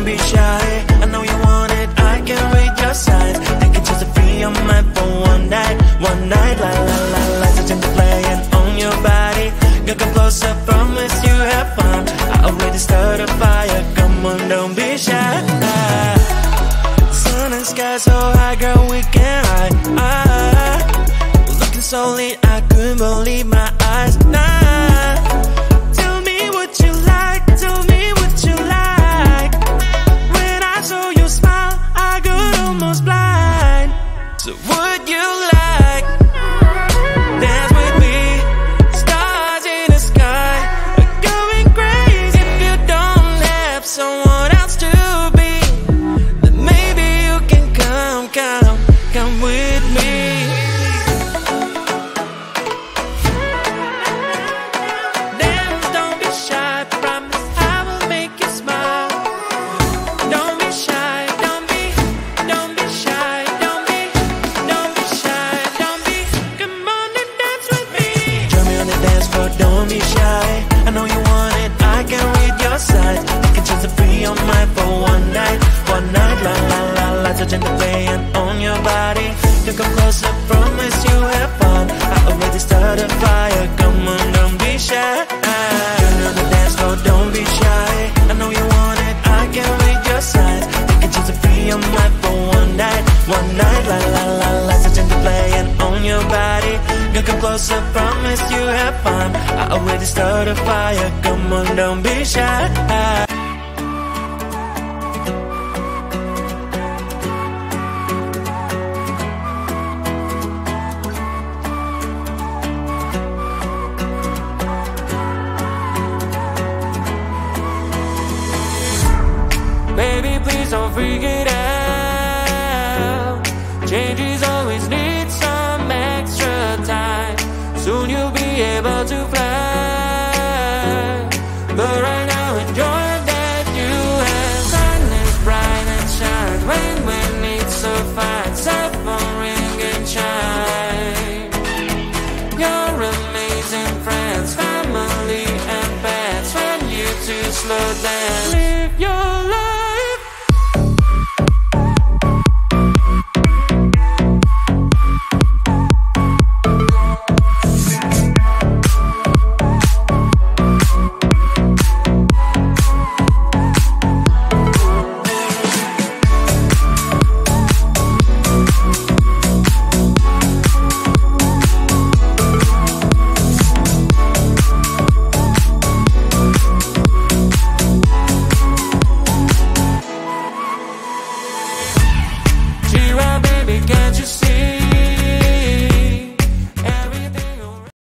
be shy. I know you want it, I can read your signs. They can choose to free your mind for one night. La la la la, so change the play and own your body. Girl, come closer, promise you have fun. I already started a fire, come on, don't be shy. Sun and sky so high, girl, we can hide. Looking so lit, I couldn't believe my eyes. Tell me what you like, tell me what you like. When I saw you smile, I got almost blind. So would you like dance with me? Stars in the sky are going crazy. If you don't have someone else to be, then maybe you can come with me. Dance, don't be shy, promise I will make you smile. Don't be shy, don't be shy, don't be shy, don't be. Come on and dance with me. Join me on the dance floor, don't be shy. I know you want it, I can read your signs. I can choose to free your mind for one night. La la la la, so change the play and own your body. You come closer, promise you have fun. I already started a fire, come on, don't be shy. Join me on the dance floor, don't be shy. I know you want it, I can read your signs. You can choose to free your mind for one night. La la la la, so change the play and own your body. You come closer, promise you have fun. I already started a fire, come on, don't be shy. Baby, please don't freak it out. Changes always need some extra time. Soon you'll be able to fly. But right now enjoy that you have. Sun is bright and shines when it's so fine. Cell phone ring and chime. Your amazing friends, family and pets. When you two slow down, live your